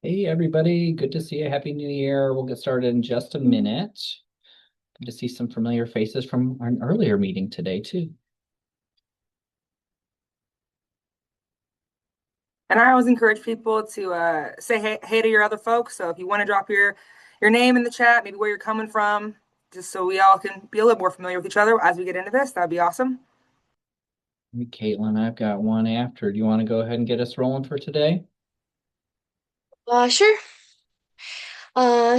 Hey, everybody. Good to see you. Happy New Year. We'll get started in just a minute. Good to see some familiar faces from our earlier meeting today, too. And I always encourage people to say hey to your other folks. So if you want to drop your name in the chat, maybe where you're coming from, just so we all can be a little more familiar with each other as we get into this, that'd be awesome. Hey, Caitlin, I've got one after. Do you want to go ahead and get us rolling for today? Sure.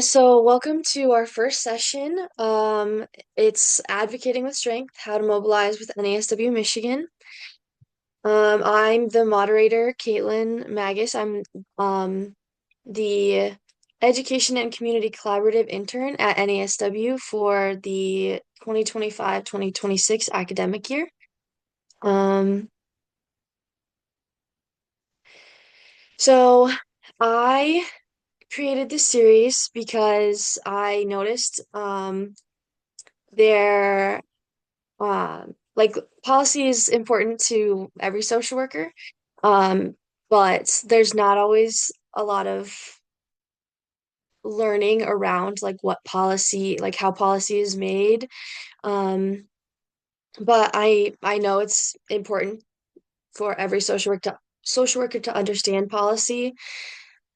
So welcome to our first session. It's Advocating with Strength, How to Mobilize with NASW Michigan. I'm the moderator, Caitlin Magus. I'm the Education and Community Collaborative Intern at NASW for the 2025-2026 academic year. Um, so I created this series because I noticed there like policy is important to every social worker, um, but there's not always a lot of learning around like what policy, like how policy is made. Um, but I know it's important for every social worker to understand policy.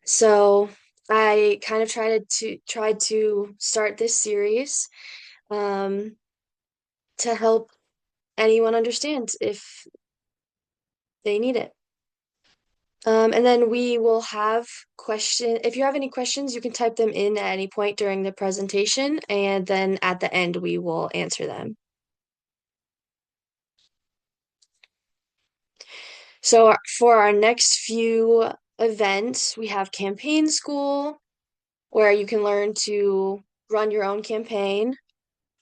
So I kind of tried to start this series um, to help anyone understand if they need it. And then we will have if you have any questions, you can type them in at any point during the presentation, and then at the end we will answer them. So for our next few events, we have campaign school, where you can learn to run your own campaign.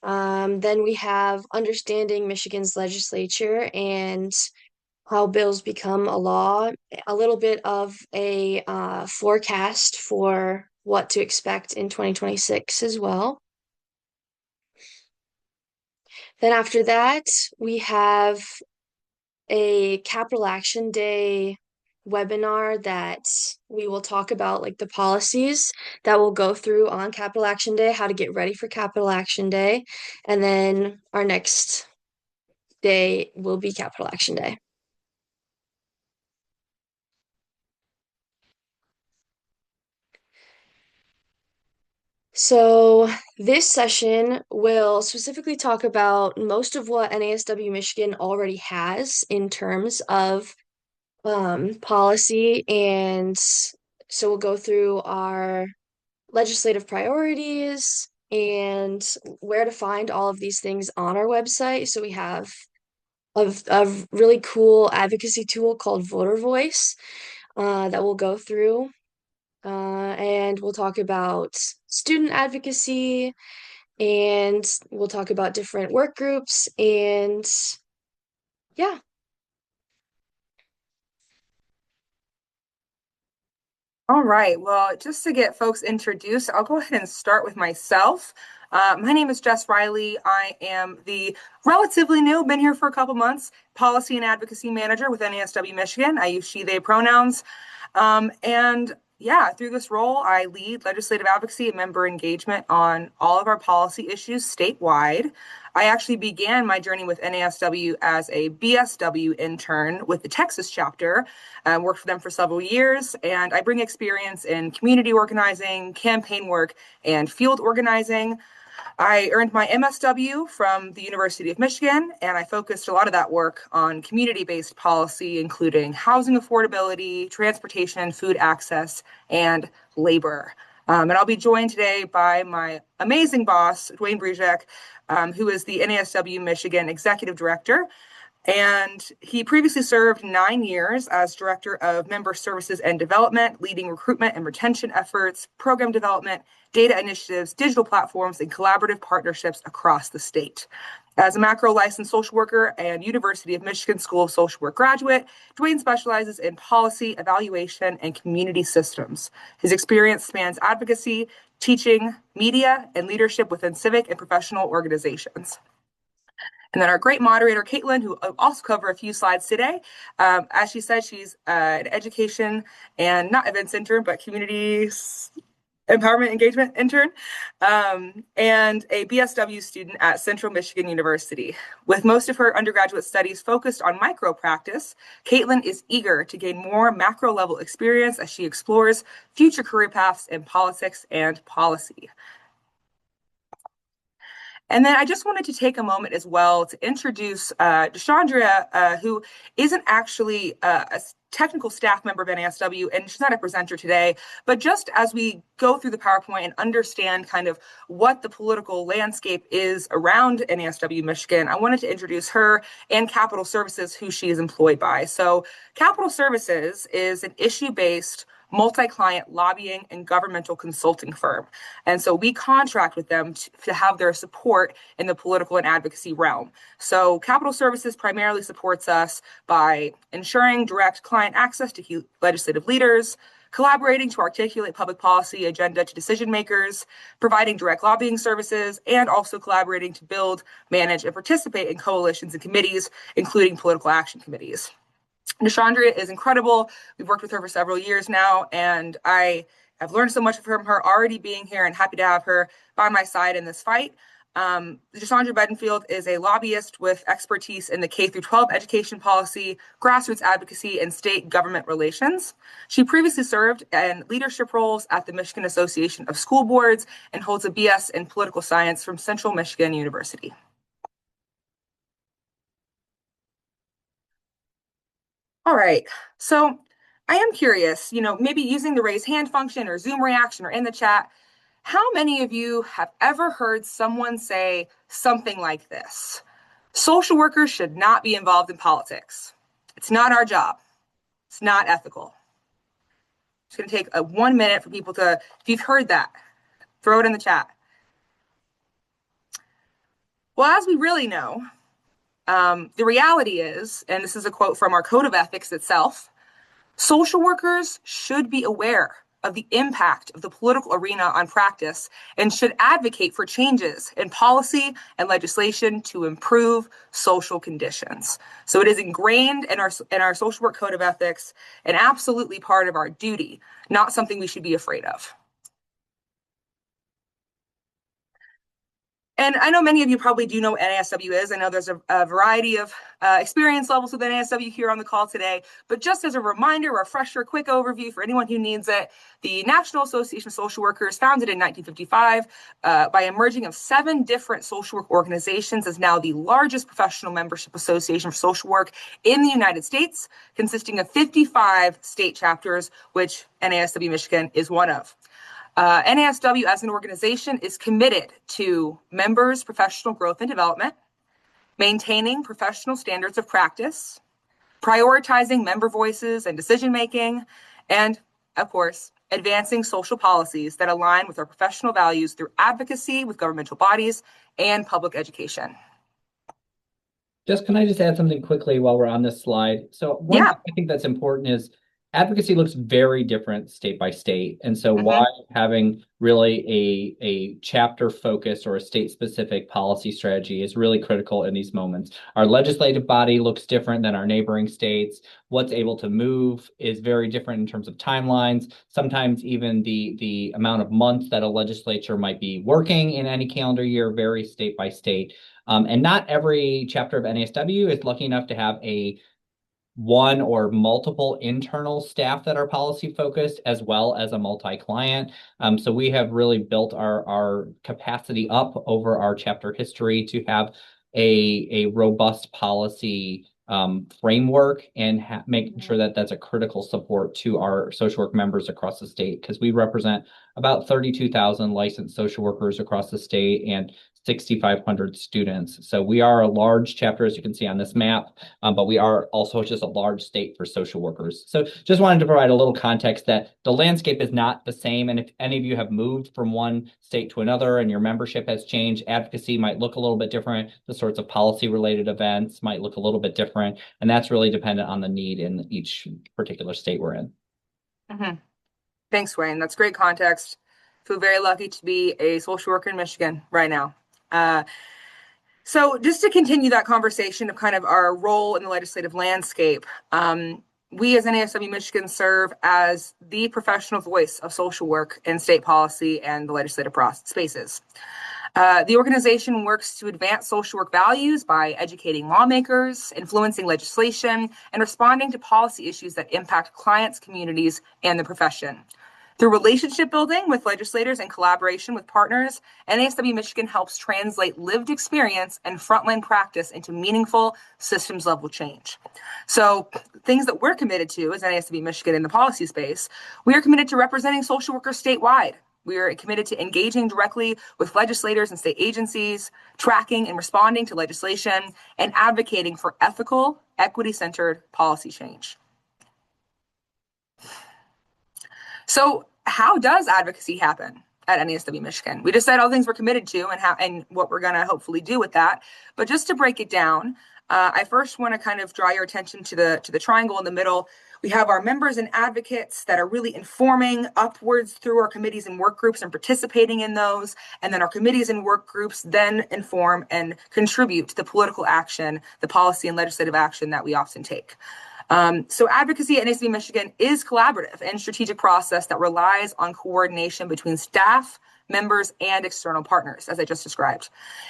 Then we have understanding Michigan's legislature and how bills become a law, a little bit of a forecast for what to expect in 2026 as well. Then after that, we have a Capital Action Day webinar that we will talk about like the policies that we'll go through on Capital Action Day, how to get ready for Capital Action Day, and then our next day will be Capital Action Day. So, this session will specifically talk about most of what NASW Michigan already has in terms of policy. And so, we'll go through our legislative priorities and where to find all of these things on our website. So, we have a really cool advocacy tool called Voter Voice that we'll go through. And we'll talk about student advocacy, and we'll talk about different work groups and yeah. All right. Well, just to get folks introduced, I'll go ahead and start with myself. My name is Jess Riley. I am the relatively new, been here for a couple months, policy and advocacy manager with NASW Michigan. I use she, they pronouns. And yeah, through this role, I lead legislative advocacy and member engagement on all of our policy issues statewide. I actually began my journey with NASW as a BSW intern with the Texas chapter, worked for them for several years, and I bring experience in community organizing, campaign work, and field organizing. I earned my MSW from the University of Michigan, and I focused a lot of that work on community-based policy, including housing affordability, transportation, food access, and labor. And I'll be joined today by my amazing boss, Dwayne Brujek, who is the NASW Michigan Executive Director. And he previously served 9 years as Director of Member Services and Development, leading recruitment and retention efforts, program development, data initiatives, digital platforms, and collaborative partnerships across the state. As a macro licensed social worker and University of Michigan School of Social Work graduate, Dwayne specializes in policy, evaluation, and community systems. His experience spans advocacy, teaching, media, and leadership within civic and professional organizations. And then our great moderator, Caitlin, who will also cover a few slides today. As she said, she's an education and not events intern, but community empowerment engagement intern, and a BSW student at Central Michigan University. With most of her undergraduate studies focused on micro practice, Caitlin is eager to gain more macro level experience as she explores future career paths in politics and policy. And then I just wanted to take a moment as well to introduce Deshandra, who isn't actually a technical staff member of NASW, and she's not a presenter today, but just as we go through the PowerPoint and understand kind of what the political landscape is around NASW Michigan, I wanted to introduce her and Capital Services, who she is employed by. So Capital Services is an issue-based multi-client lobbying and governmental consulting firm. And so we contract with them to have their support in the political and advocacy realm. So Capital Services primarily supports us by ensuring direct client access to key legislative leaders, collaborating to articulate public policy agenda to decision makers, providing direct lobbying services, and also collaborating to build, manage, and participate in coalitions and committees, including political action committees. Deshandra is incredible. We've worked with her for several years now, and I have learned so much from her already being here, and happy to have her by my side in this fight. Deshandra Bedingfield is a lobbyist with expertise in the K-12 education policy, grassroots advocacy, and state government relations. She previously served in leadership roles at the Michigan Association of School Boards and holds a BS in political science from Central Michigan University. All right, so I am curious, maybe using the raise hand function or Zoom reaction or in the chat, how many of you have ever heard someone say something like this? Social workers should not be involved in politics. It's not our job. It's not ethical. It's going to take 1 minute for people to, if you've heard that, throw it in the chat. Well, as we really know, the reality is, and this is a quote from our Code of Ethics itself, social workers should be aware of the impact of the political arena on practice and should advocate for changes in policy and legislation to improve social conditions. So it is ingrained in our social work code of ethics and absolutely part of our duty, not something we should be afraid of. And I know many of you probably do know what NASW is. I know there's a variety of experience levels with NASW here on the call today. But just as a reminder, refresher, quick overview for anyone who needs it, the National Association of Social Workers, founded in 1955 by a merging of 7 different social work organizations, is now the largest professional membership association for social work in the United States, consisting of 55 state chapters, which NASW Michigan is one of. NASW as an organization is committed to members' professional growth and development, maintaining professional standards of practice, prioritizing member voices and decision-making, and, of course, advancing social policies that align with our professional values through advocacy with governmental bodies and public education. Can I just add something quickly while we're on this slide? So one thing I think that's important is advocacy looks very different state by state. And so why having really a chapter focus or a state specific policy strategy is really critical in these moments. Our legislative body looks different than our neighboring states. What's able to move is very different in terms of timelines. Sometimes even the amount of months that a legislature might be working in any calendar year varies state by state. And not every chapter of NASW is lucky enough to have one or multiple internal staff that are policy focused, as well as a multi-client. So we have really built our capacity up over our chapter history to have a robust policy framework and making sure that that's a critical support to our social work members across the state, because we represent about 32,000 licensed social workers across the state and 6,500 students. So we are a large chapter, as you can see on this map, but we are also just a large state for social workers. So just wanted to provide a little context that the landscape is not the same. And if any of you have moved from one state to another and your membership has changed, advocacy might look a little bit different. The sorts of policy related events might look a little bit different. And that's really dependent on the need in each particular state we're in. Thanks, Wayne. That's great context. I feel very lucky to be a social worker in Michigan right now. So, just to continue that conversation of kind of our role in the legislative landscape, we as NASW Michigan serve as the professional voice of social work in state policy and the legislative spaces. The organization works to advance social work values by educating lawmakers, influencing legislation, and responding to policy issues that impact clients, communities, and the profession. Through relationship building with legislators and collaboration with partners, NASW Michigan helps translate lived experience and frontline practice into meaningful systems level change. So, things that we're committed to as NASW Michigan in the policy space, we are committed to representing social workers statewide. We are committed to engaging directly with legislators and state agencies, tracking and responding to legislation, and advocating for ethical, equity centered policy change. So, how does advocacy happen at NASW Michigan? We just said all the things we're committed to and what we're going to hopefully do with that. But just to break it down, I first want to kind of draw your attention to the triangle in the middle. We have our members and advocates that are really informing upwards through our committees and work groups and participating in those. And then our committees and work groups then inform and contribute to the political action, the policy and legislative action that we often take. So advocacy at NASW Michigan is collaborative and strategic process that relies on coordination between staff, members, and external partners, as I just described.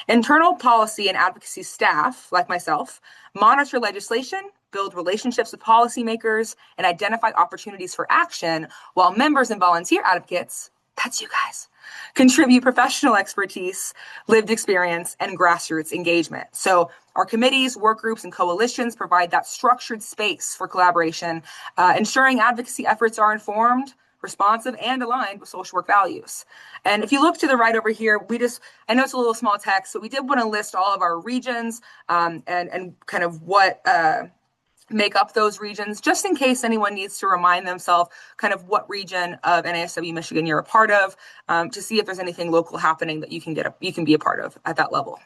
Internal policy and advocacy staff, like myself, monitor legislation, build relationships with policymakers, and identify opportunities for action, while members and volunteer advocates, that's you guys, contribute professional expertise, lived experience, and grassroots engagement. So our committees, work groups, and coalitions provide that structured space for collaboration, ensuring advocacy efforts are informed, responsive, and aligned with social work values. And if you look to the right over here, I know it's a little small text, but we did want to list all of our regions and kind of what make up those regions, just in case anyone needs to remind themselves kind of what region of NASW Michigan you're a part of, to see if there's anything local happening that you can be a part of at that level.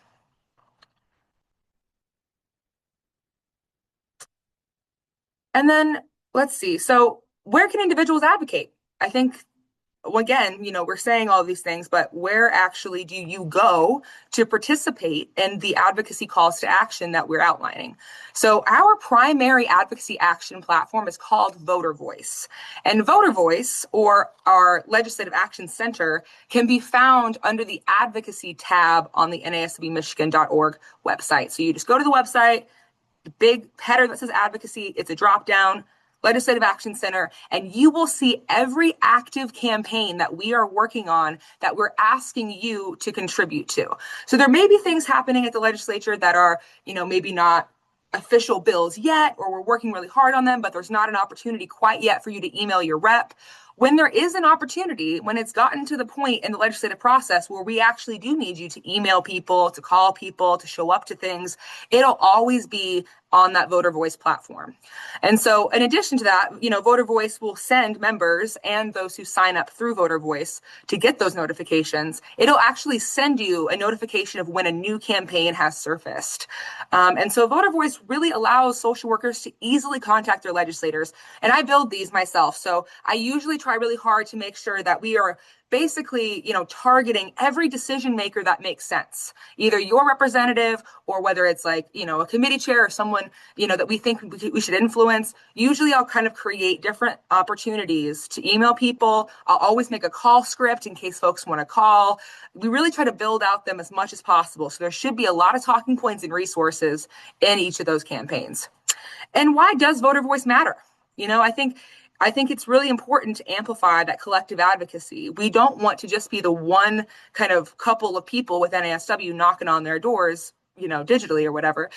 And then let's see. So where can individuals advocate? I think, again, we're saying all of these things, but where actually do you go to participate in the advocacy calls to action that we're outlining? So our primary advocacy action platform is called Voter Voice. And Voter Voice, or our Legislative Action Center, can be found under the Advocacy tab on the naswmichigan.org website. So you just go to the website, the big header that says advocacy, it's a drop down, Legislative Action Center, and you will see every active campaign that we are working on that we're asking you to contribute to. So there may be things happening at the legislature that are, maybe not official bills yet, or we're working really hard on them, but there's not an opportunity quite yet for you to email your rep. When there is an opportunity, when it's gotten to the point in the legislative process where we actually do need you to email people, to call people, to show up to things, it'll always be on that Voter Voice platform. And so in addition to that, Voter Voice will send members and those who sign up through Voter Voice to get those notifications. It'll actually send you a notification of when a new campaign has surfaced. And so Voter Voice really allows social workers to easily contact their legislators. And I build these myself. So I usually try really hard to make sure that we are basically, targeting every decision maker that makes sense, either your representative or whether it's like, a committee chair or someone, that we think we should influence. Usually I'll kind of create different opportunities to email people. I'll always make a call script in case folks want to call. We really try to build out them as much as possible. So there should be a lot of talking points and resources in each of those campaigns. And why does voter voice matter? I think it's really important to amplify that collective advocacy. We don't want to just be the one kind of couple of people with NASW knocking on their doors, digitally or whatever.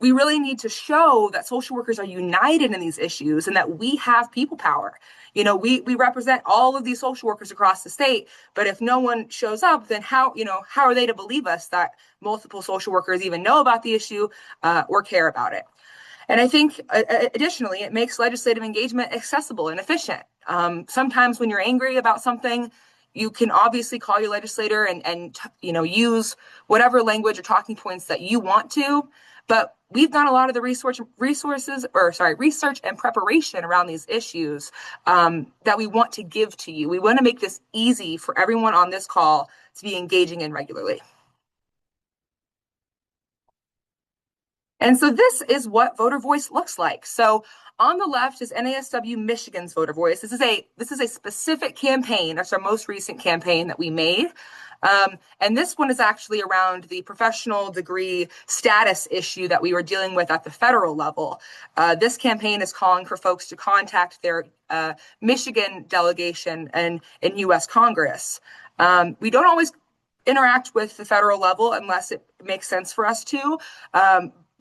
We really need to show that social workers are united in these issues and that we have people power. We represent all of these social workers across the state, but if no one shows up, then how are they to believe us that multiple social workers even know about the issue or care about it? And I think, additionally, it makes legislative engagement accessible and efficient. Sometimes when you're angry about something, you can obviously call your legislator and use whatever language or talking points that you want to. But we've done a lot of the research and preparation around these issues that we want to give to you. We want to make this easy for everyone on this call to be engaging in regularly. And so this is what voter voice looks like. So on the left is NASW Michigan's voter voice. This is a specific campaign. That's our most recent campaign that we made. And this one is actually around the professional degree status issue that we were dealing with at the federal level. This campaign is calling for folks to contact their Michigan delegation in U.S. Congress. We don't always interact with the federal level unless it makes sense for us to.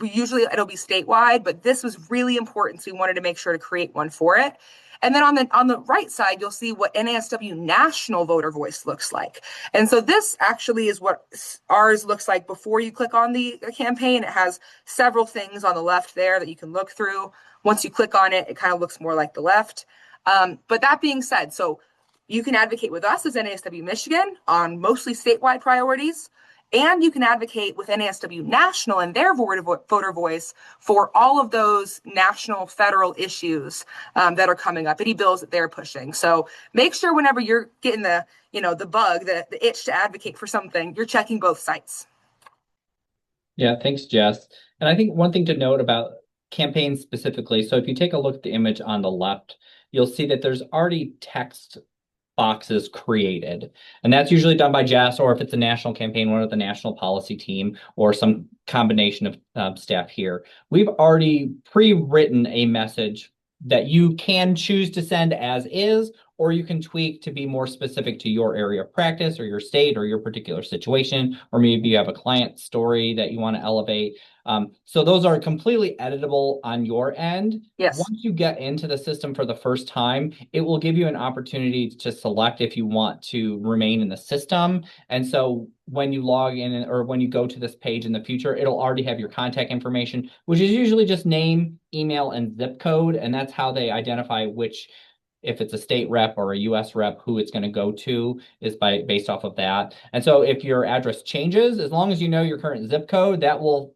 Usually it'll be statewide, but this was really important, so we wanted to make sure to create one for it. And then on the right side, you'll see what NASW National Voter Voice looks like. And so this actually is what ours looks like before you click on the campaign. It has several things on the left there that you can look through. Once you click on it, it kind of looks more like the left. But that being said, so you can advocate with us as NASW Michigan on mostly statewide priorities, and you can advocate with NASW National and their voter voice for all of those national federal issues that are coming up, any bills that they're pushing. So make sure whenever you're getting the bug, the itch to advocate for something, you're checking both sites. Yeah, thanks, Jess. And I think one thing to note about campaigns specifically, so if you take a look at the image on the left, you'll see that there's already text boxes created. And that's usually done by Jess, or if it's a national campaign, one of the national policy team, or some combination of staff here. We've already pre-written a message that you can choose to send as is, or you can tweak to be more specific to your area of practice or your state or your particular situation, or maybe you have a client story that you want to elevate. So those are completely editable on your end. Yes. Once you get into the system for the first time, it will give you an opportunity to select if you want to remain in the system. And so when you log in or when you go to this page in the future, it'll already have your contact information, which is usually just name, email, and zip code. And that's how they identify which, if it's a state rep or a US rep, who it's going to go to is based off of that. And so if your address changes, as long as you know your current zip code, that will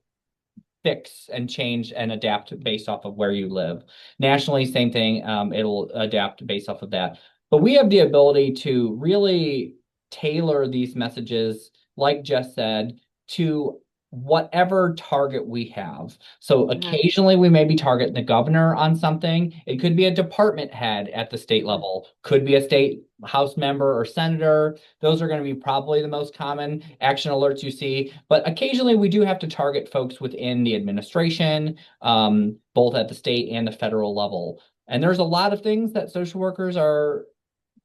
fix and change and adapt based off of where you live. Nationally, same thing. It'll adapt based off of that. But we have the ability to really tailor these messages, like Jess said, to whatever target we have. So occasionally we maybe target the governor on something. It could be a department head at the state level, could be a state house member or senator. Those are going to be probably the most common action alerts you see. But occasionally we do have to target folks within the administration, both at the state and the federal level. And there's a lot of things that social workers are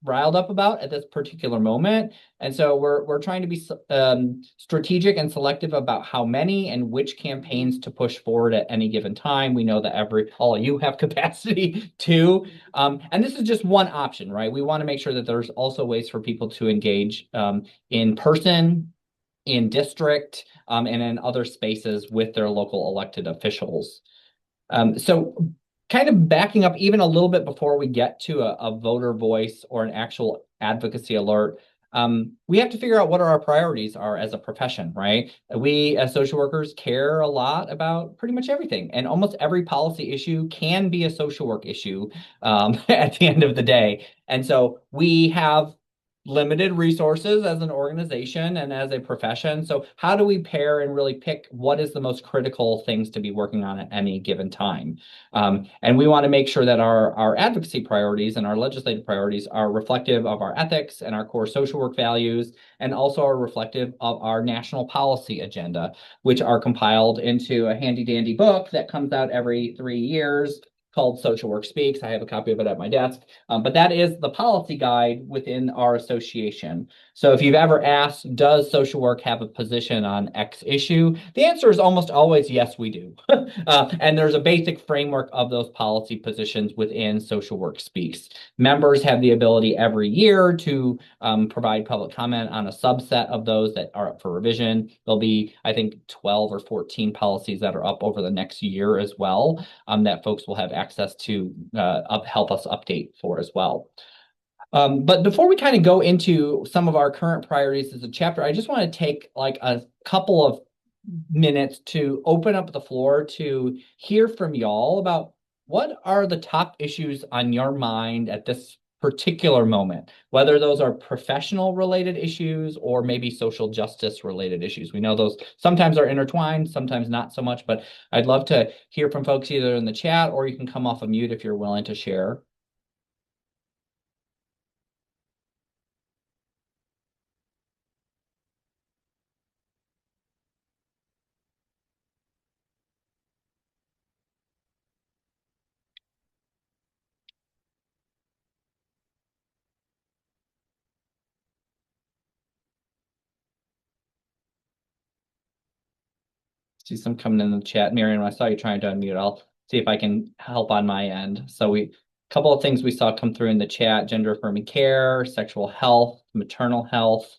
riled up about at this particular moment. And so we're trying to be strategic and selective about how many and which campaigns to push forward at any given time. We know that all of you have capacity too. And this is just one option, right? We want to make sure that there's also ways for people to engage in person, in district, and in other spaces with their local elected officials. So kind of backing up even a little bit before we get to a voter voice or an actual advocacy alert, we have to figure out what our priorities are as a profession, right? We as social workers care a lot about pretty much everything, and almost every policy issue can be a social work issue at the end of the day. And so we have limited resources as an organization and as a profession. So how do we pair and really pick what is the most critical things to be working on at any given time? And we want to make sure that our advocacy priorities and our legislative priorities are reflective of our ethics and our core social work values, and also are reflective of our national policy agenda, which are compiled into a handy dandy book that comes out every 3 years called Social Work Speaks. I have a copy of it at my desk, but that is the policy guide within our association. So if you've ever asked, does social work have a position on X issue? The answer is almost always yes, we do. And there's a basic framework of those policy positions within Social Work Speaks. Members have the ability every year to provide public comment on a subset of those that are up for revision. There'll be, I think, 12 or 14 policies that are up over the next year as well, that folks will have access to help us update for as well. But before we kind of go into some of our current priorities as a chapter, I just want to take like a couple of minutes to open up the floor to hear from y'all about what are the top issues on your mind at this particular moment, whether those are professional related issues or maybe social justice related issues. We know those sometimes are intertwined, sometimes not so much, but I'd love to hear from folks either in the chat or you can come off of mute if you're willing to share. See some coming in the chat. Miriam, I saw you trying to unmute. I'll see if I can help on my end. So a couple of things we saw come through in the chat: gender affirming care, sexual health, maternal health,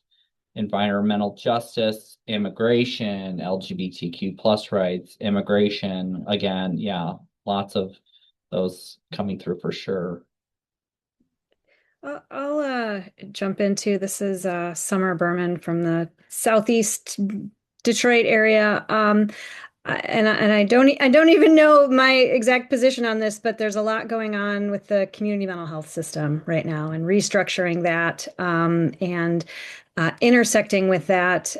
environmental justice, immigration, LGBTQ plus rights, immigration. Again, yeah, lots of those coming through for sure. I'll jump into this is Summer Berman from the Southeast Detroit area. And I don't even know my exact position on this, but there's a lot going on with the community mental health system right now and restructuring that and intersecting with that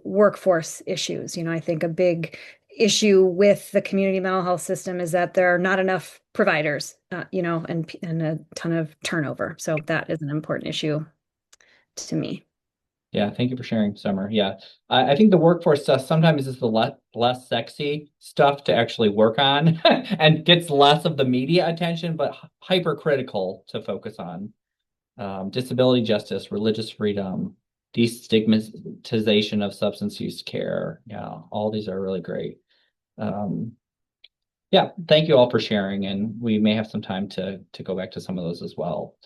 workforce issues. I think a big issue with the community mental health system is that there are not enough providers, and a ton of turnover. So that is an important issue to me. Yeah, thank you for sharing, Summer. Yeah, I think the workforce stuff sometimes is the less sexy stuff to actually work on and gets less of the media attention, but hypercritical to focus on. Disability justice, religious freedom, destigmatization of substance use care. Yeah, all these are really great. Yeah, thank you all for sharing, and we may have some time to go back to some of those as well.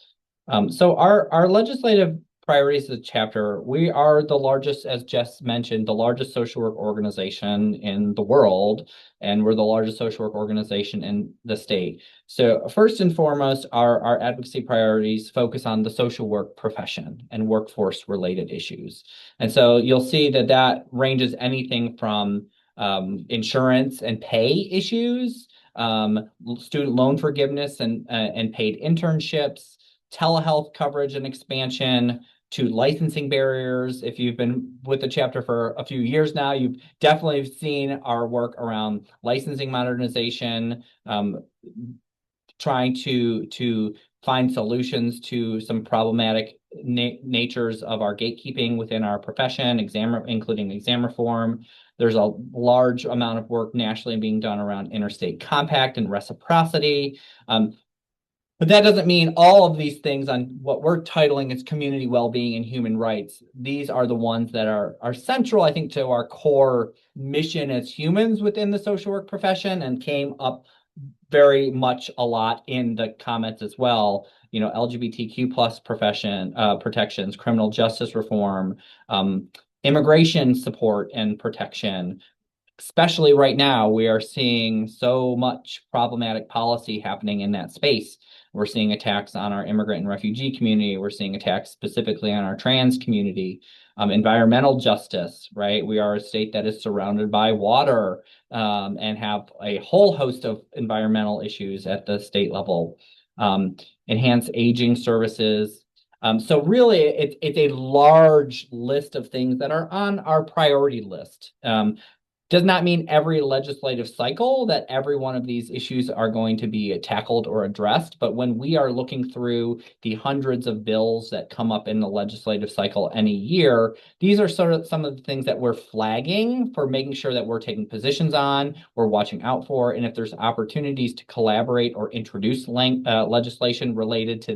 So our legislative priorities of the chapter, we are the largest, as Jess mentioned, the largest social work organization in the world, and we're the largest social work organization in the state. So first and foremost, our advocacy priorities focus on the social work profession and workforce related issues. And so you'll see that that ranges anything from insurance and pay issues, student loan forgiveness and paid internships, telehealth coverage and expansion, to licensing barriers. If you've been with the chapter for a few years now, you've definitely seen our work around licensing modernization, trying to find solutions to some problematic natures of our gatekeeping within our profession, including exam reform. There's a large amount of work nationally being done around interstate compact and reciprocity. But that doesn't mean all of these things on what we're titling as community well-being and human rights. These are the ones that are central, I think, to our core mission as humans within the social work profession and came up very much a lot in the comments as well. LGBTQ plus profession protections, criminal justice reform, immigration support and protection. Especially right now, we are seeing so much problematic policy happening in that space. We're seeing attacks on our immigrant and refugee community. We're seeing attacks specifically on our trans community. Environmental justice, right? We are a state that is surrounded by water and have a whole host of environmental issues at the state level. Enhanced aging services. So really, it's a large list of things that are on our priority list. Does not mean every legislative cycle that every one of these issues are going to be tackled or addressed. But when we are looking through the hundreds of bills that come up in the legislative cycle any year, these are sort of some of the things that we're flagging for making sure that we're taking positions on, we're watching out for. And if there's opportunities to collaborate or introduce legislation related to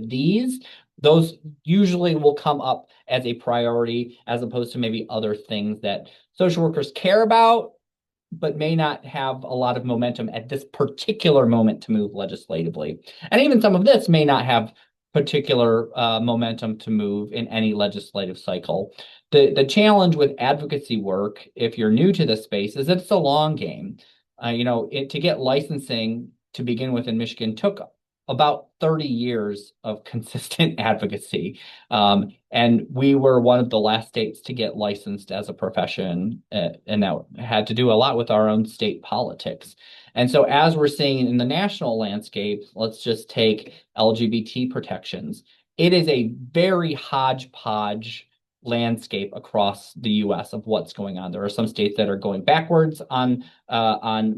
those usually will come up as a priority as opposed to maybe other things that social workers care about but may not have a lot of momentum at this particular moment to move legislatively. And even some of this may not have particular momentum to move in any legislative cycle. The challenge with advocacy work, if you're new to this space, is that it's a long game. To get licensing to begin with in Michigan took about 30 years of consistent advocacy. And we were one of the last states to get licensed as a profession, and that had to do a lot with our own state politics. And so as we're seeing in the national landscape, let's just take LGBT protections. It is a very hodgepodge landscape across the US of what's going on. There are some states that are going backwards on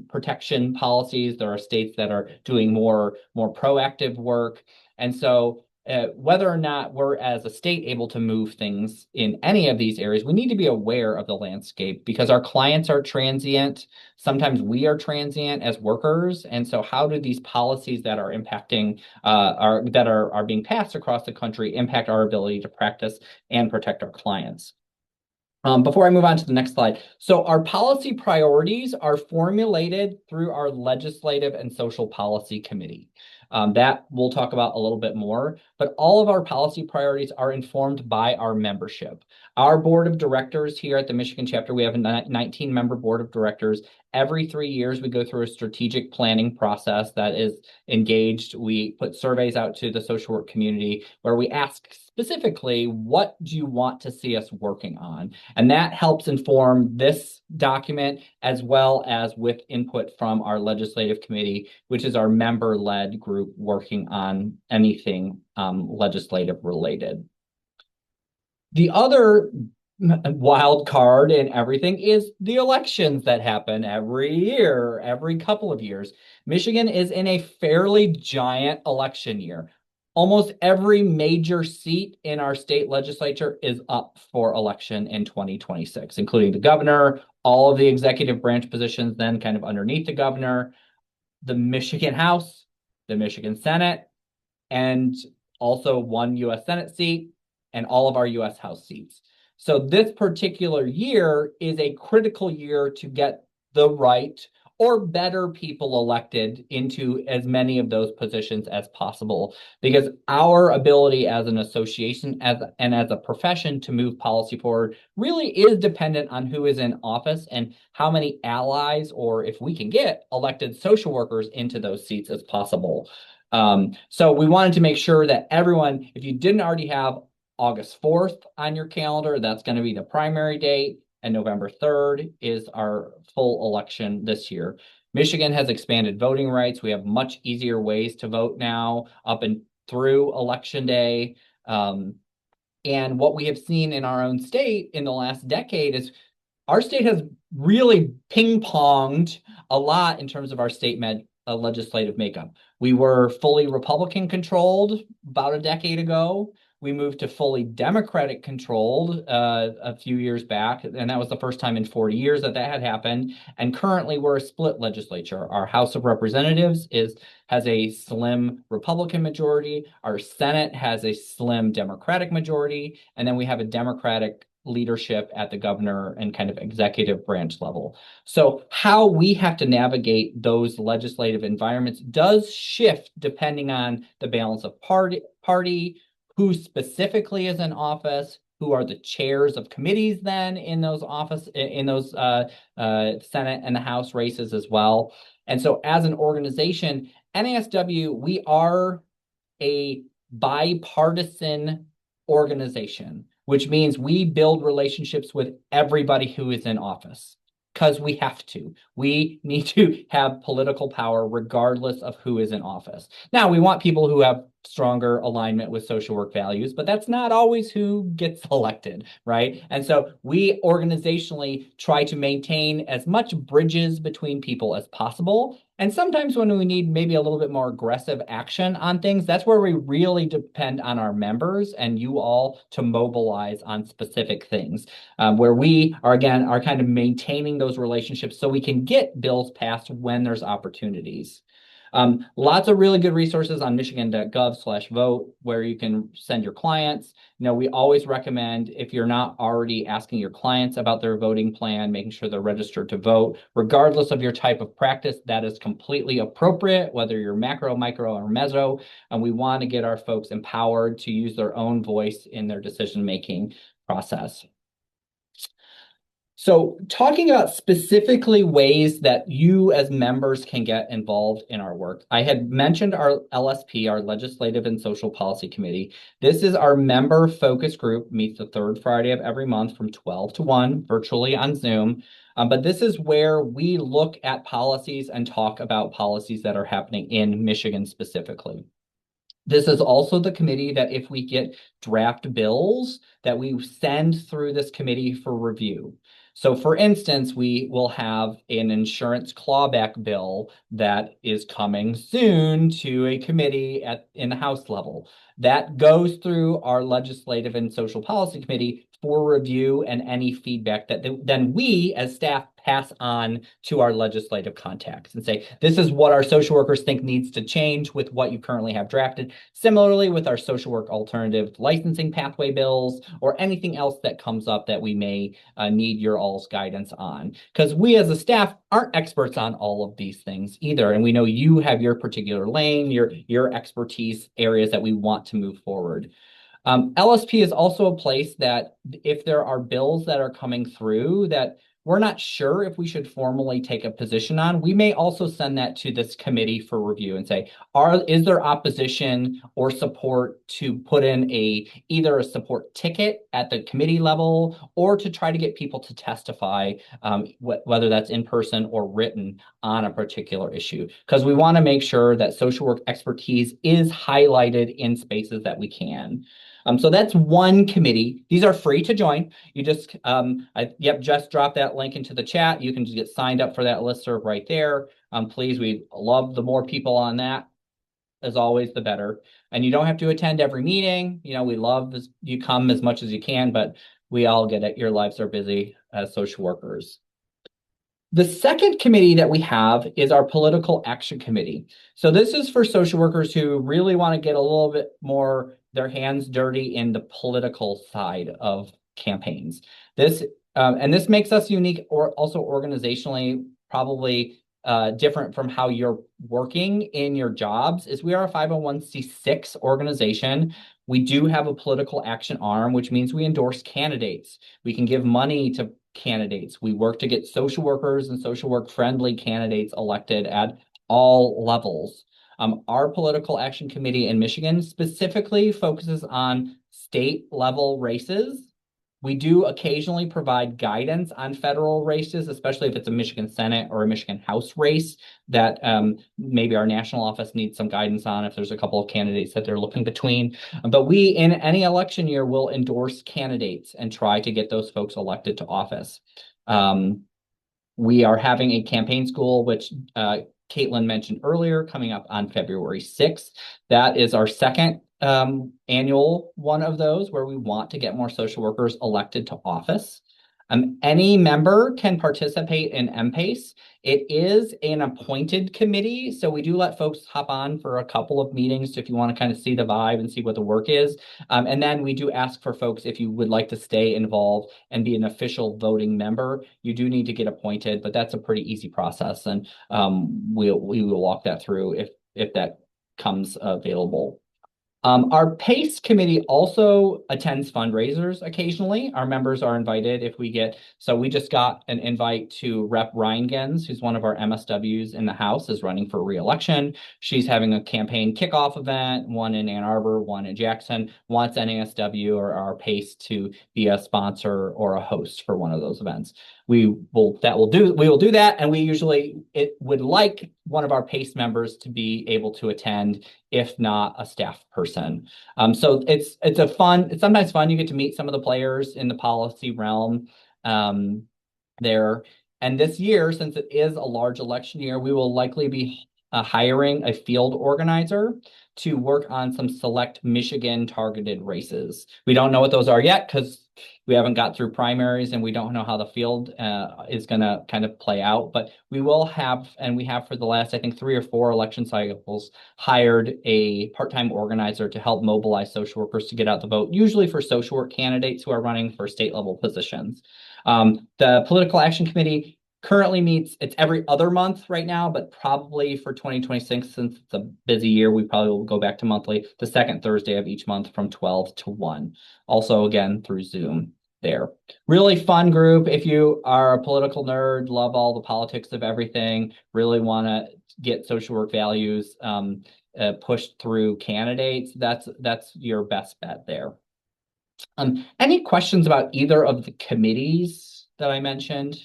protection policies. There are states that are doing more proactive work. And so whether or not we're as a state able to move things in any of these areas, we need to be aware of the landscape because our clients are transient. Sometimes we are transient as workers. And so how do these policies that are impacting are being passed across the country impact our ability to practice and protect our clients? Before I move on to the next slide, so our policy priorities are formulated through our Legislative and Social Policy Committee. That we'll talk about a little bit more, but all of our policy priorities are informed by our membership. Our board of directors here at the Michigan chapter, we have a 19-member board of directors. Every 3 years, we go through a strategic planning process that is engaged. We put surveys out to the social work community where we ask specifically, what do you want to see us working on? And that helps inform this document as well as with input from our legislative committee, which is our member-led group working on anything legislative related. The other wild card in everything is the elections that happen every year, every couple of years. Michigan is in a fairly giant election year. Almost every major seat in our state legislature is up for election in 2026, including the governor, all of the executive branch positions, then kind of underneath the governor, the Michigan House, the Michigan Senate, and also one U.S. Senate seat and all of our U.S. House seats. So this particular year is a critical year to get the right or better people elected into as many of those positions as possible, because our ability as an association and as a profession to move policy forward really is dependent on who is in office and how many allies, or if we can get elected social workers into those seats as possible. So we wanted to make sure that everyone, if you didn't already have August 4th on your calendar, that's going to be the primary date, and November 3rd is our full election this year. Michigan has expanded voting rights. We have much easier ways to vote now up and through election day. And what we have seen in our own state in the last decade is our state has really ping-ponged a lot in terms of our state legislative makeup. We were fully Republican controlled about a decade ago. We moved to fully Democratic controlled a few years back, and that was the first time in 40 years that had happened. And currently, we're a split legislature. Our House of Representatives has a slim Republican majority. Our Senate has a slim Democratic majority, and then we have a Democratic leadership at the governor and kind of executive branch level. So how we have to navigate those legislative environments does shift depending on the balance of party, who specifically is in office, who are the chairs of committees then in those Senate and the House races as well. And so as an organization, NASW, we are a bipartisan organization, which means we build relationships with everybody who is in office because we have to. We need to have political power regardless of who is in office. Now, we want people who have stronger alignment with social work values, but that's not always who gets elected, right? And so we organizationally try to maintain as much bridges between people as possible. And sometimes when we need maybe a little bit more aggressive action on things, that's where we really depend on our members and you all to mobilize on specific things, where we are kind of maintaining those relationships so we can get bills passed when there's opportunities. Lots of really good resources on michigan.gov/vote where you can send your clients. We always recommend, if you're not already asking your clients about their voting plan, making sure they're registered to vote, regardless of your type of practice, that is completely appropriate, whether you're macro, micro, or meso. And we want to get our folks empowered to use their own voice in their decision-making process. So talking about specifically ways that you as members can get involved in our work, I had mentioned our LSP, our Legislative and Social Policy Committee. This is our member focus group, meets the third Friday of every month from 12 to 1, virtually on Zoom. But this is where we look at policies and talk about policies that are happening in Michigan specifically. This is also the committee that if we get draft bills that we send through this committee for review. So for instance, we will have an insurance clawback bill that is coming soon to a committee in the House level. That goes through our Legislative and Social Policy Committee for review and any feedback that then we as staff pass on to our legislative contacts and say, this is what our social workers think needs to change with what you currently have drafted. Similarly, with our social work alternative licensing pathway bills or anything else that comes up that we may need your all's guidance on. Because we as a staff aren't experts on all of these things either. And we know you have your particular lane, your expertise areas that we want to move forward. LSP is also a place that if there are bills that are coming through that we're not sure if we should formally take a position on, we may also send that to this committee for review and say, is there opposition or support to put in either a support ticket at the committee level or to try to get people to testify, whether that's in person or written on a particular issue. Because we want to make sure that social work expertise is highlighted in spaces that we can. So that's one committee. These are free to join. You just, just drop that link into the chat. You can just get signed up for that listserv right there. Please, we love the more people on that. As always, the better. And you don't have to attend every meeting. You know, we love this, you come as much as you can, but we all get it. Your lives are busy as social workers. The second committee that we have is our Political Action Committee. So this is for social workers who really want to get a little bit more their hands dirty in the political side of campaigns. This makes us unique or also organizationally probably different from how you're working in your jobs is we are a 501c6 organization. We do have a political action arm, which means we endorse candidates. We can give money to candidates. We work to get social workers and social work friendly candidates elected at all levels. Our political action committee in Michigan specifically focuses on state level races. We do occasionally provide guidance on federal races, especially if it's a Michigan Senate or a Michigan House race that maybe our national office needs some guidance on if there's a couple of candidates that they're looking between. But we, in any election year, will endorse candidates and try to get those folks elected to office. We are having a campaign school, which Caitlin mentioned earlier, coming up on February 6th. That is our second annual one of those where we want to get more social workers elected to office. Any member can participate in MPACE. It is an appointed committee, so we do let folks hop on for a couple of meetings if you want to kind of see the vibe and see what the work is. And then we do ask for folks if you would like to stay involved and be an official voting member. You do need to get appointed, but that's a pretty easy process, and we will walk that through if that comes available. Our PACE committee also attends fundraisers occasionally. Our members are invited if we get, so we just got an invite to Rep. Ryan Gens, who's one of our MSWs in the House, is running for re-election. She's having a campaign kickoff event, one in Ann Arbor, one in Jackson, wants NASW or our PACE to be a sponsor or a host for one of those events. We will do that, and we usually would like one of our PACE members to be able to attend, if not a staff person. So it's sometimes fun. You get to meet some of the players in the policy realm there. And this year, since it is a large election year, we will likely be hiring a field organizer to work on some select Michigan targeted races. We don't know what those are yet because we haven't got through primaries and we don't know how the field is going to kind of play out, but we will have, and we have for the last, I think, 3 or 4 election cycles, hired a part-time organizer to help mobilize social workers to get out the vote, usually for social work candidates who are running for state level positions. The Political Action Committee currently meets, it's every other month right now, but probably for 2026, since it's a busy year, we probably will go back to monthly, the second Thursday of each month from 12 to 1. Also, again, through Zoom. there. Really fun group. If you are a political nerd, love all the politics of everything, really want to get social work values pushed through candidates, that's your best bet there. Any questions about either of the committees that I mentioned?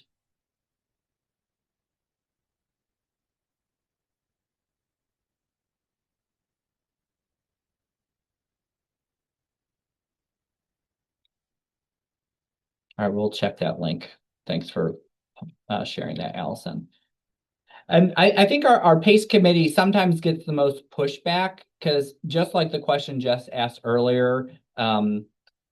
All right, we'll check that link. Thanks for sharing that, Allison. And I think our PACE committee sometimes gets the most pushback because just like the question Jess asked earlier,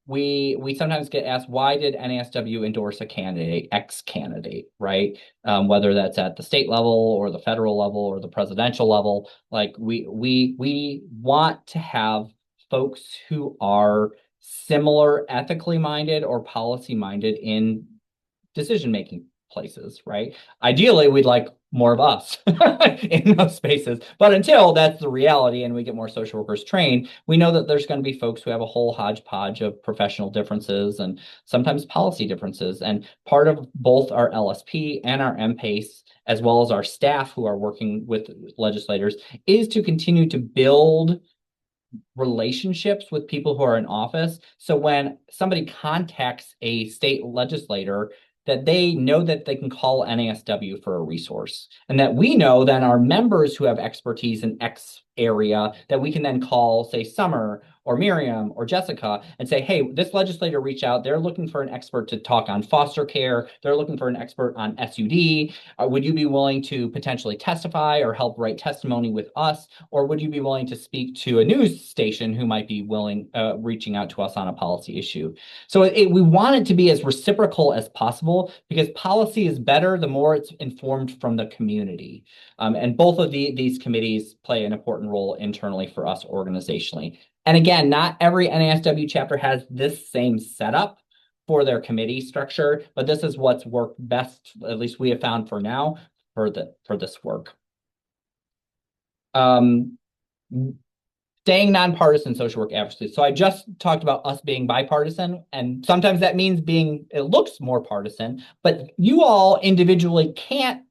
we sometimes get asked, why did NASW endorse a candidate, X candidate, right? Whether that's at the state level or the federal level or the presidential level, like we want to have folks who are similar ethically minded or policy minded in decision-making places, right? Ideally, we'd like more of us in those spaces. But until that's the reality and we get more social workers trained, we know that there's going to be folks who have a whole hodgepodge of professional differences and sometimes policy differences. And part of both our LSP and our MPACE, as well as our staff who are working with legislators, is to continue to build relationships with people who are in office. So when somebody contacts a state legislator, that they know that they can call NASW for a resource, and that we know then our members who have expertise in X area that we can then call, say, Summer or Miriam or Jessica and say, hey, this legislator reached out. They're looking for an expert to talk on foster care. They're looking for an expert on SUD. Would you be willing to potentially testify or help write testimony with us? Or would you be willing to speak to a news station who might be willing, reaching out to us on a policy issue? So we want it to be as reciprocal as possible because policy is better the more it's informed from the community. And both of these committees play an important role internally for us organizationally. And again, not every NASW chapter has this same setup for their committee structure, but this is what's worked best, at least we have found for now, for this work. Staying nonpartisan social work advocacy. So I just talked about us being bipartisan, and sometimes that means it looks more partisan, but you all individually can't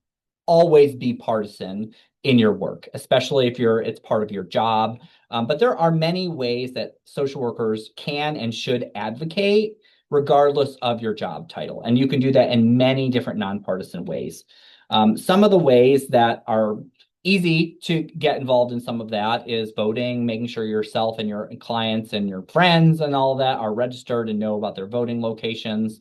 always be partisan in your work, especially if it's part of your job. But there are many ways that social workers can and should advocate regardless of your job title. And you can do that in many different nonpartisan ways. Some of the ways that are easy to get involved in some of that is voting, making sure yourself and your clients and your friends and all of that are registered and know about their voting locations.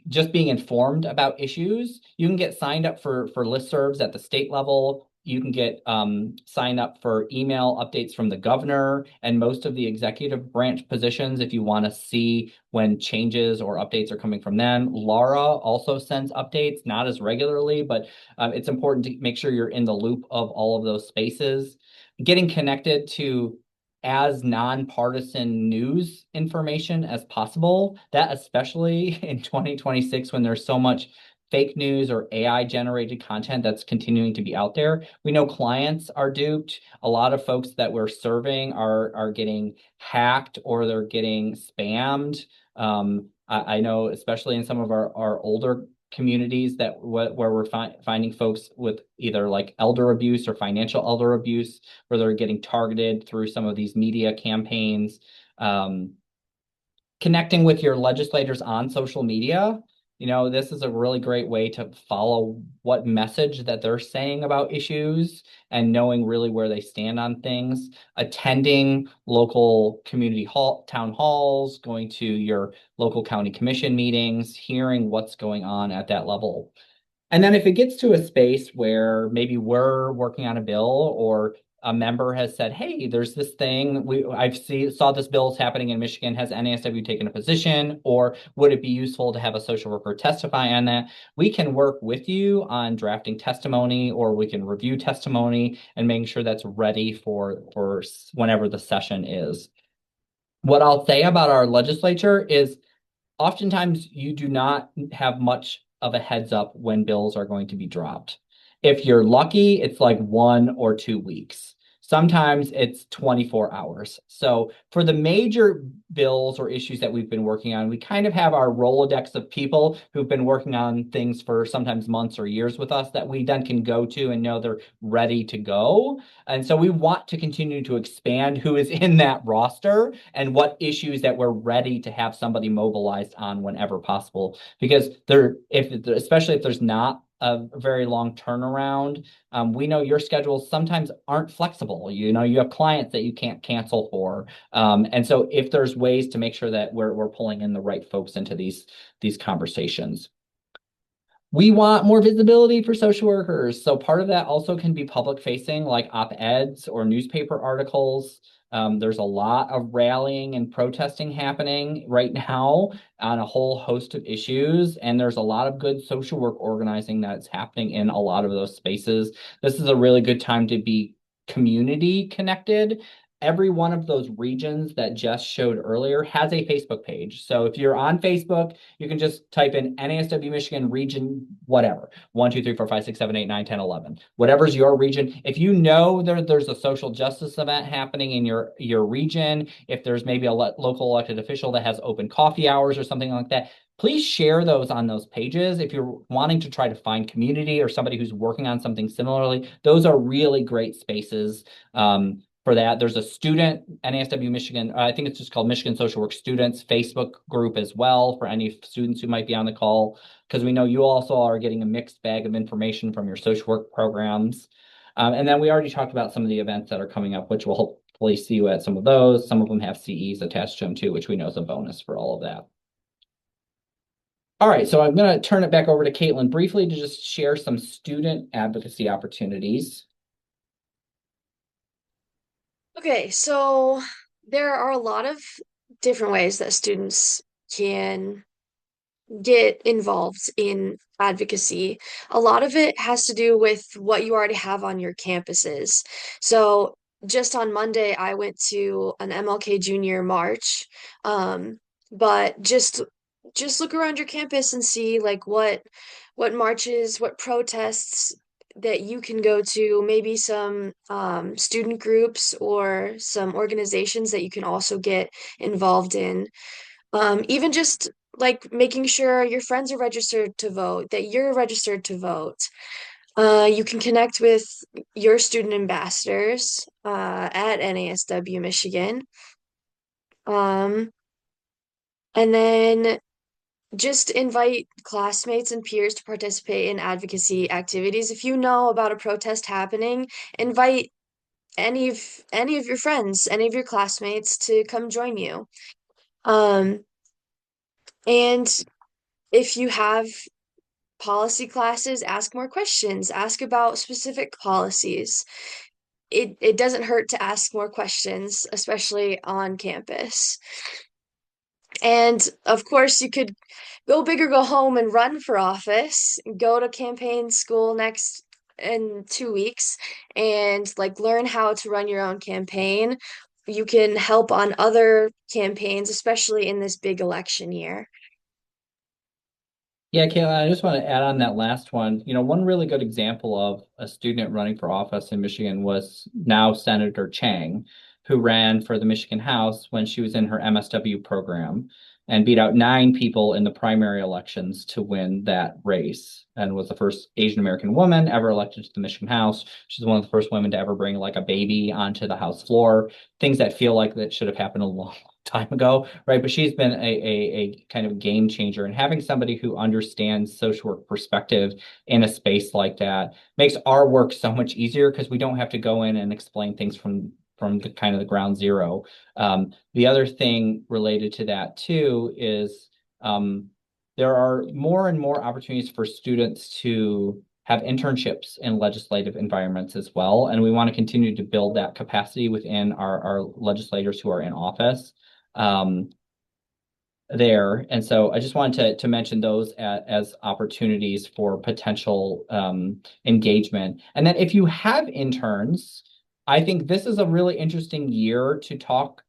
Just being informed about issues. You can get signed up for listservs at the state level. You can get signed up for email updates from the governor and most of the executive branch positions if you want to see when changes or updates are coming from them. Laura also sends updates, not as regularly, but it's important to make sure you're in the loop of all of those spaces. Getting connected to as nonpartisan news information as possible, that especially in 2026 when there's so much fake news or AI generated content that's continuing to be out there. We know clients are duped. A lot of folks that we're serving are getting hacked or they're getting spammed. I know, especially in some of our older communities that where we're finding folks with either like elder abuse or financial elder abuse, where they're getting targeted through some of these media campaigns. Connecting with your legislators on social media. This is a really great way to follow what message that they're saying about issues and knowing really where they stand on things. Attending local community town halls, going to your local county commission meetings, hearing what's going on at that level. And then if it gets to a space where maybe we're working on a bill or a member has said, hey, there's this thing, saw this bill is happening in Michigan, has NASW taken a position, or would it be useful to have a social worker testify on that? We can work with you on drafting testimony, or we can review testimony and making sure that's ready for whenever the session is. What I'll say about our legislature is oftentimes you do not have much of a heads up when bills are going to be dropped. If you're lucky, it's like 1 or 2 weeks. Sometimes it's 24 hours. So for the major bills or issues that we've been working on, we kind of have our Rolodex of people who've been working on things for sometimes months or years with us that we then can go to and know they're ready to go. And so we want to continue to expand who is in that roster and what issues that we're ready to have somebody mobilized on whenever possible. Because especially if there's not a very long turnaround, we know your schedules sometimes aren't flexible. You know, you have clients that you can't cancel for. And so if there's ways to make sure that we're pulling in the right folks into these conversations. We want more visibility for social workers. So part of that also can be public facing, like op-eds or newspaper articles. There's a lot of rallying and protesting happening right now on a whole host of issues. And there's a lot of good social work organizing that's happening in a lot of those spaces. This is a really good time to be community connected. Every one of those regions that Jess showed earlier has a Facebook page. So if you're on Facebook, you can just type in NASW Michigan region, whatever, 1, 2, 3, 4, 5, 6, 7, 8, 9, 10, 11. Whatever's your region. If you know there's a social justice event happening in your region, if there's maybe a local elected official that has open coffee hours or something like that, please share those on those pages. If you're wanting to try to find community or somebody who's working on something similarly, those are really great spaces. For that. There's a student, NASW Michigan, I think it's just called Michigan Social Work Students Facebook group as well for any students who might be on the call, because we know you also are getting a mixed bag of information from your social work programs. And then we already talked about some of the events that are coming up, which we'll hopefully see you at some of those. Some of them have CEs attached to them too, which we know is a bonus for all of that. All right, so I'm going to turn it back over to Caitlin briefly to just share some student advocacy opportunities. Okay, so there are a lot of different ways that students can get involved in advocacy. A lot of it has to do with what you already have on your campuses. So just on Monday, I went to an MLK Junior March. But just look around your campus and see like what marches, what protests that you can go to, maybe some student groups or some organizations that you can also get involved in. Even just like making sure your friends are registered to vote, that you're registered to vote. You can connect with your student ambassadors at NASW Michigan. And then just invite classmates and peers to participate in advocacy activities. If you know about a protest happening, invite any of your friends, any of your classmates to come join you. And if you have policy classes, ask more questions, ask about specific policies. It doesn't hurt to ask more questions, especially on campus. And of course, you could go big or go home and run for office, go to campaign school next in 2 weeks and like learn how to run your own campaign. You can help on other campaigns, especially in this big election year. Yeah, Kayla, I just want to add on that last one. You know, one really good example of a student running for office in Michigan was now Senator Chang, who ran for the Michigan House when she was in her MSW program and beat out 9 people in the primary elections to win that race and was the first Asian American woman ever elected to the Michigan House. She's one of the first women to ever bring like a baby onto the House floor, things that feel like that should have happened a long time ago, right? But she's been a kind of game changer, and having somebody who understands social work perspective in a space like that makes our work so much easier because we don't have to go in and explain things from the kind of the ground zero. The other thing related to that too is there are more and more opportunities for students to have internships in legislative environments as well. And we want to continue to build that capacity within our legislators who are in office there. And so I just wanted to mention those as opportunities for potential engagement. And then if you have interns, I think this is a really interesting year to talk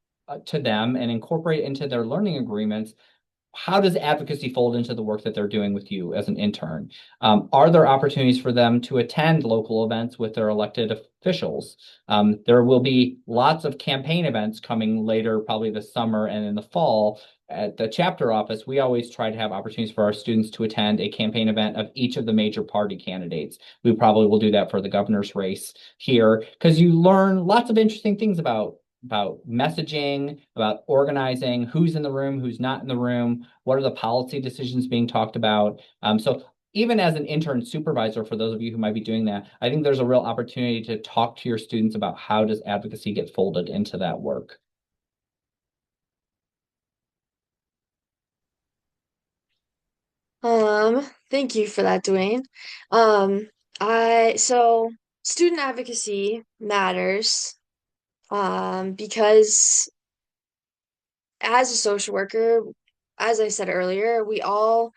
to them and incorporate into their learning agreements how does advocacy fold into the work that they're doing with you as an intern? Are there opportunities for them to attend local events with their elected officials? There will be lots of campaign events coming later, probably this summer and in the fall. At the chapter office, we always try to have opportunities for our students to attend a campaign event of each of the major party candidates. We probably will do that for the governor's race here because you learn lots of interesting things about messaging, about organizing, who's in the room, who's not in the room, what are the policy decisions being talked about. So even as an intern supervisor, for those of you who might be doing that, I think there's a real opportunity to talk to your students about how does advocacy get folded into that work. Thank you for that, Dwayne. Um, so student advocacy matters, because as a social worker, as I said earlier, we all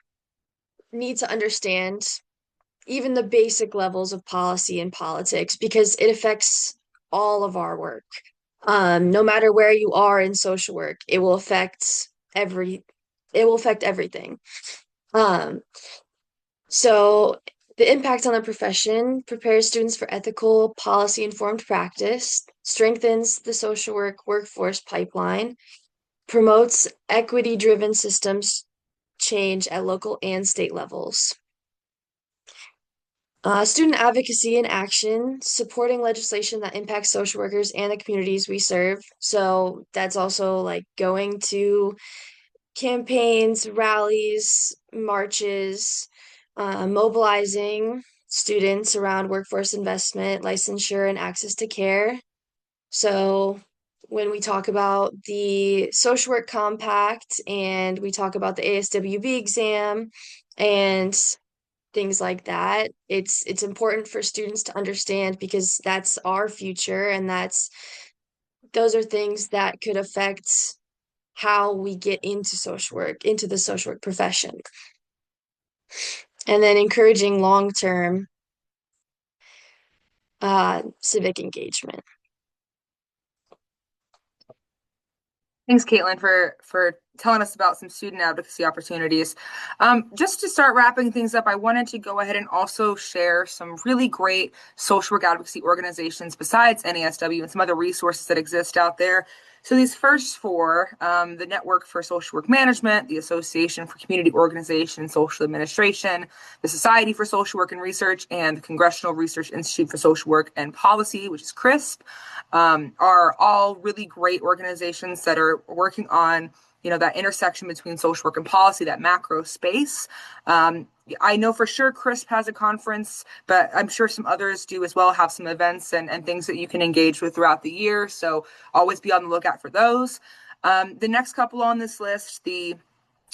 need to understand even the basic levels of policy and politics because it affects all of our work. No matter where you are in social work, every, it will affect everything. Um, so the impact on the profession prepares students for ethical, policy-informed practice, strengthens the social work workforce pipeline, promotes equity-driven systems change at local and state levels. Student advocacy in action, supporting legislation that impacts social workers and the communities we serve. So that's also like going to campaigns, rallies, marches, mobilizing students around workforce investment, licensure, and access to care. So when we talk about the social work compact and we talk about the ASWB exam and things like that, it's important for students to understand because that's our future and those are things that could affect how we get into social work, into the social work profession. And then encouraging long-term civic engagement. Thanks, Caitlin, for telling us about some student advocacy opportunities. Just to start wrapping things up, I wanted to go ahead and also share some really great social work advocacy organizations besides NASW and some other resources that exist out there. So these first four, the Network for Social Work Management, the Association for Community Organization and Social Administration, the Society for Social Work and Research, and the Congressional Research Institute for Social Work and Policy, which is CRISP, are all really great organizations that are working on that intersection between social work and policy, that macro space. I know for sure CRISP has a conference, but I'm sure some others do as well, have some events and things that you can engage with throughout the year. So always be on the lookout for those. The next couple on this list, the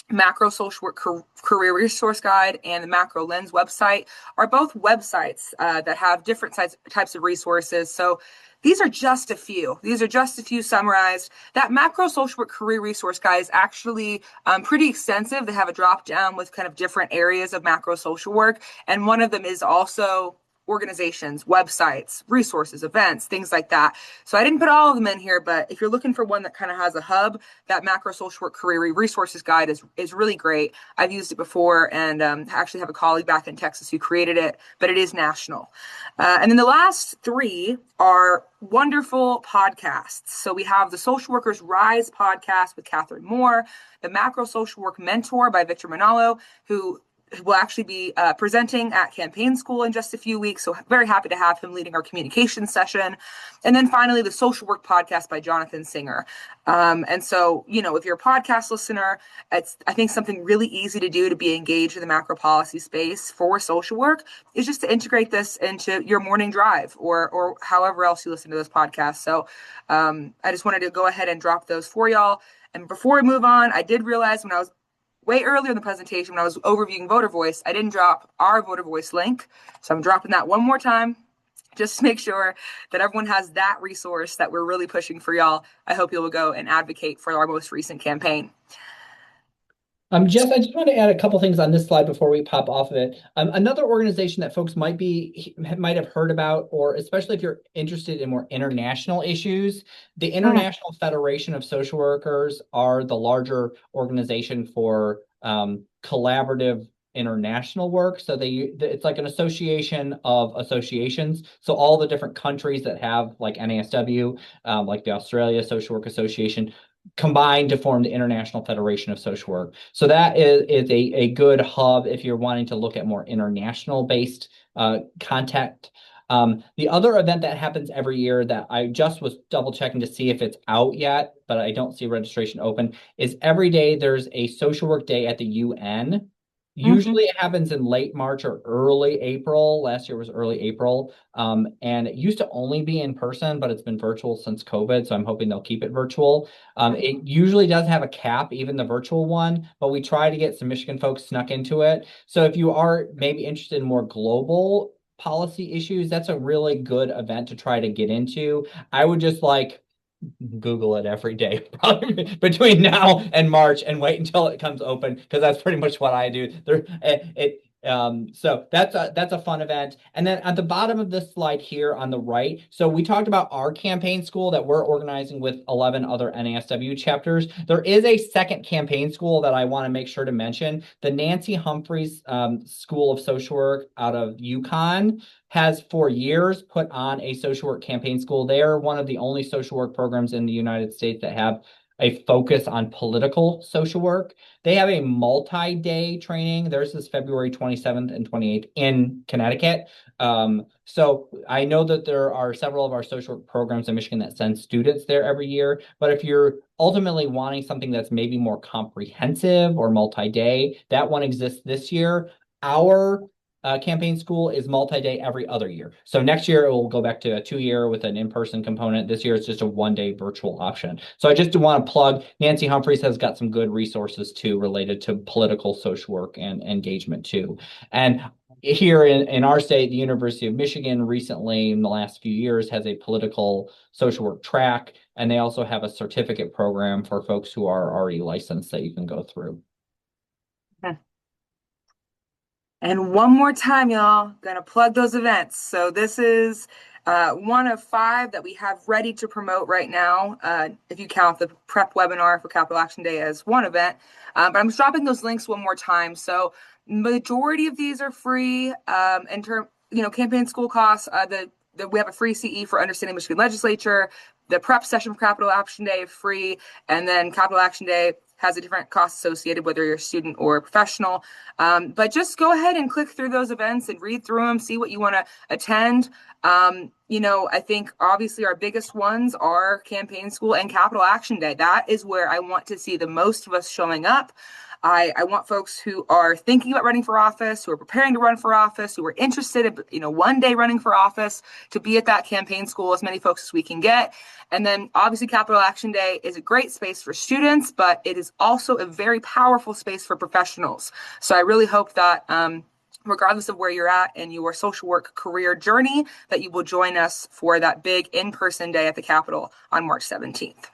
Macro Social Work Career Resource Guide and the Macro Lens website are both websites that have different types of resources. So these are just a few. These are just a few summarized. That Macro Social Work Career Resource Guide is actually pretty extensive. They have a drop down with kind of different areas of macro social work. And one of them is also organizations, websites, resources, events, things like that. So I didn't put all of them in here, but if you're looking for one that kind of has a hub, that Macro Social Work Career Resources Guide is really great. I've used it before and actually have a colleague back in Texas who created it, but it is national. And then the last three are wonderful podcasts. So we have the Social Workers Rise podcast with Catherine Moore, the Macro Social Work Mentor by Victor Manalo, who will actually be presenting at campaign school in just a few weeks. So very happy to have him leading our communication session. And then finally, the Social Work Podcast by Jonathan Singer. And so, if you're a podcast listener, it's, I think, something really easy to do to be engaged in the macro policy space for social work is just to integrate this into your morning drive or however else you listen to this podcast. So I just wanted to go ahead and drop those for y'all. And before we move on, I did realize when I was way earlier in the presentation, when I was overviewing Voter Voice, I didn't drop our Voter Voice link. So I'm dropping that one more time, just to make sure that everyone has that resource that we're really pushing for y'all. I hope you'll go and advocate for our most recent campaign. Jess, I just want to add a couple things on this slide before we pop off of it. Another organization that folks might have heard about, or especially if you're interested in more international issues, the Mm, International Federation of Social Workers are the larger organization for collaborative international work. So it's like an association of associations. So all the different countries that have like NASW, like the Australia Social Work Association, combined to form the International Federation of Social Work. So that is a good hub if you're wanting to look at more international based contact. The other event that happens every year that I just was double checking to see if it's out yet, but I don't see registration open, is every day there's a social work day at the UN. mhm. Usually it happens in late March or early April. Last year was early April. And it used to only be in person, but it's been virtual since COVID. So I'm hoping they'll keep it virtual. It usually does have a cap, even the virtual one, but we try to get some Michigan folks snuck into it. So if you are maybe interested in more global policy issues, that's a really good event to try to get into. I would just like Google it every day, probably between now and March, and wait until it comes open because that's pretty much what I do. So that's a fun event. And then at the bottom of this slide here on the right, so we talked about our campaign school that we're organizing with 11 other NASW chapters. There is a second campaign school that I want to make sure to mention, the Nancy Humphreys School of Social Work out of UConn has for years put on a social work campaign school. They are one of the only social work programs in the United States that have a focus on political social work. They have a multi-day training. Theirs is February 27th and 28th in Connecticut. So I know that there are several of our social work programs in Michigan that send students there every year. But if you're ultimately wanting something that's maybe more comprehensive or multi-day, that one exists this year. Our campaign school is multi-day every other year. So next year it will go back to a 2 year with an in-person component. This year it's just a 1 day virtual option. So I just want to plug Nancy Humphreys has got some good resources too related to political social work and engagement too. And here in our state, the University of Michigan recently in the last few years has a political social work track, and they also have a certificate program for folks who are already licensed that you can go through. And one more time, y'all, gonna plug those events. So this is one of 5 that we have ready to promote right now. If you count the prep webinar for Capital Action Day as one event, but I'm just dropping those links one more time. So majority of these are free. In term, campaign school costs. We have a free CE for Understanding Michigan Legislature. The prep session for Capital Action Day is free, and then Capital Action Day has a different cost associated, whether you're a student or a professional. But just go ahead and click through those events and read through them, see what you want to attend. I think obviously our biggest ones are Campaign School and Capital Action Day. That is where I want to see the most of us showing up. I want folks who are thinking about running for office, who are preparing to run for office, who are interested in, one day running for office, to be at that campaign school, as many folks as we can get. And then obviously Capital Action Day is a great space for students, but it is also a very powerful space for professionals. So I really hope that regardless of where you're at in your social work career journey, that you will join us for that big in-person day at the Capitol on March 17th.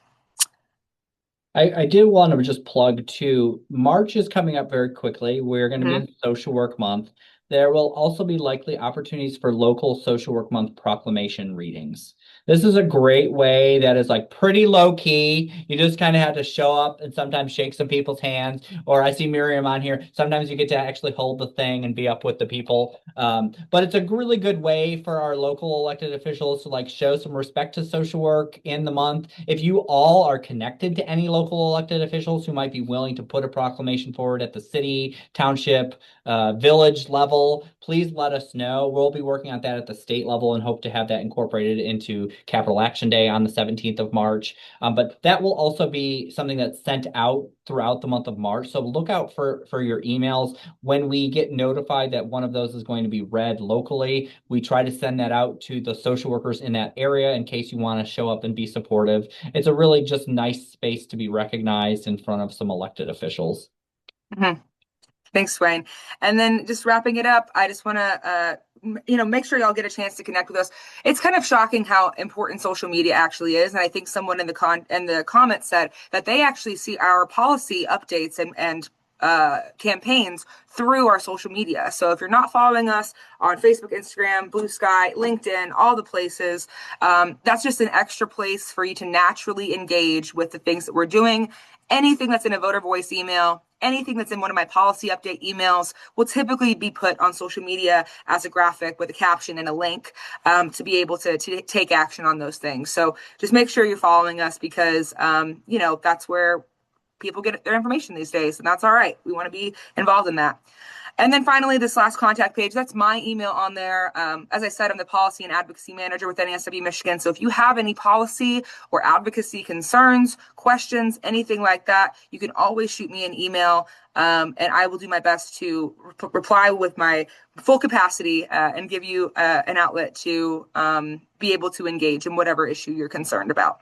I did want to just plug too. March is coming up very quickly. We're going to be Mhm. in Social Work Month. There will also be likely opportunities for local Social Work Month proclamation readings. This is a great way that is like pretty low key. You just kind of have to show up and sometimes shake some people's hands. Or I see Miriam on here. Sometimes you get to actually hold the thing and be up with the people. But it's a really good way for our local elected officials to like show some respect to social work in the month. If you all are connected to any local elected officials who might be willing to put a proclamation forward at the city, township, village level, please let us know. We'll be working on that at the state level and hope to have that incorporated into Capital Action Day on the 17th of March. But that will also be something that's sent out throughout the month of March. So look out for your emails. When we get notified that one of those is going to be read locally, we try to send that out to the social workers in that area in case you want to show up and be supportive. It's a really just nice space to be recognized in front of some elected officials. Mm-hmm. Thanks, Wayne. And then just wrapping it up, I just want to, make sure y'all get a chance to connect with us. It's kind of shocking how important social media actually is. And I think someone in the comments said that they actually see our policy updates and campaigns through our social media. So if you're not following us on Facebook, Instagram, Blue Sky, LinkedIn, all the places, that's just an extra place for you to naturally engage with the things that we're doing. Anything that's in a voter voice email, anything that's in one of my policy update emails will typically be put on social media as a graphic with a caption and a link to be able to take action on those things. So just make sure you're following us because, that's where people get their information these days, and that's all right. We want to be involved in that. And then finally, this last contact page, that's my email on there. As I said, I'm the policy and advocacy manager with NASW Michigan. So if you have any policy or advocacy concerns, questions, anything like that, you can always shoot me an email. And I will do my best to reply with my full capacity and give you an outlet to be able to engage in whatever issue you're concerned about.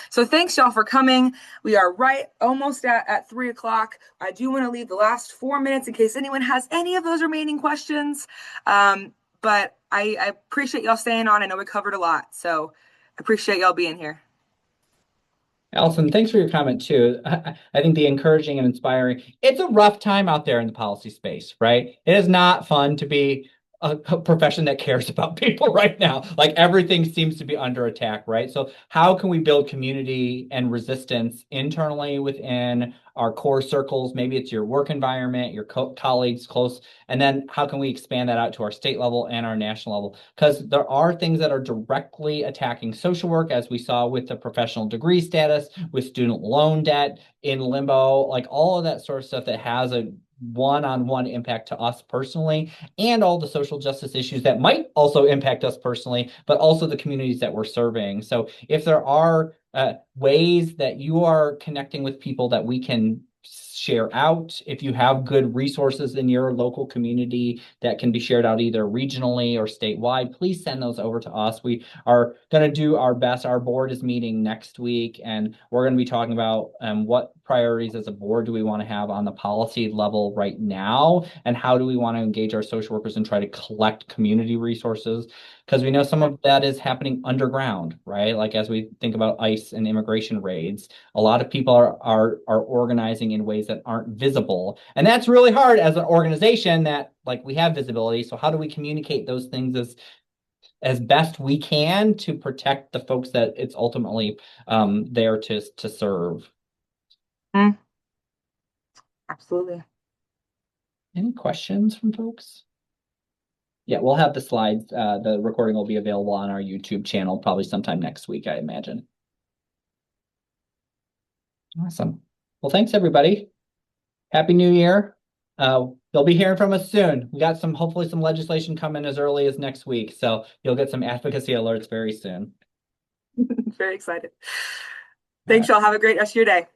So thanks y'all for coming. We are right almost at 3 o'clock. I do want to leave the last 4 minutes in case anyone has any of those remaining questions. But I appreciate y'all staying on. I know we covered a lot, so I appreciate y'all being here. Allison, thanks for your comment too. I think the encouraging and inspiring, it's a rough time out there in the policy space, right? It is not fun to be a profession that cares about people right now. Like everything seems to be under attack, right? So how can we build community and resistance internally within our core circles? Maybe it's your work environment, your colleagues close, and then how can we expand that out to our state level and our national level? Because there are things that are directly attacking social work, as we saw with the professional degree status, with student loan debt in limbo, like all of that sort of stuff that has a one-on-one impact to us personally, and all the social justice issues that might also impact us personally, but also the communities that we're serving. So if there are ways that you are connecting with people that we can share out, if you have good resources in your local community that can be shared out either regionally or statewide, please send those over to us. We are going to do our best. Our board is meeting next week, and we're going to be talking about what priorities as a board do we want to have on the policy level right now, and how do we want to engage our social workers and try to collect community resources, because we know some of that is happening underground, right? Like as we think about ICE and immigration raids, a lot of people are organizing in ways that aren't visible. And that's really hard as an organization that like we have visibility. So how do we communicate those things as best we can to protect the folks that it's ultimately there to serve? Absolutely. Any questions from folks? Yeah, we'll have the slides. The recording will be available on our YouTube channel probably sometime next week, I imagine. Awesome. Well, thanks everybody. Happy New Year. They'll be hearing from us soon. We got hopefully some legislation coming as early as next week. So you'll get some advocacy alerts very soon. Very excited. Thanks, y'all. Have a great rest of your day.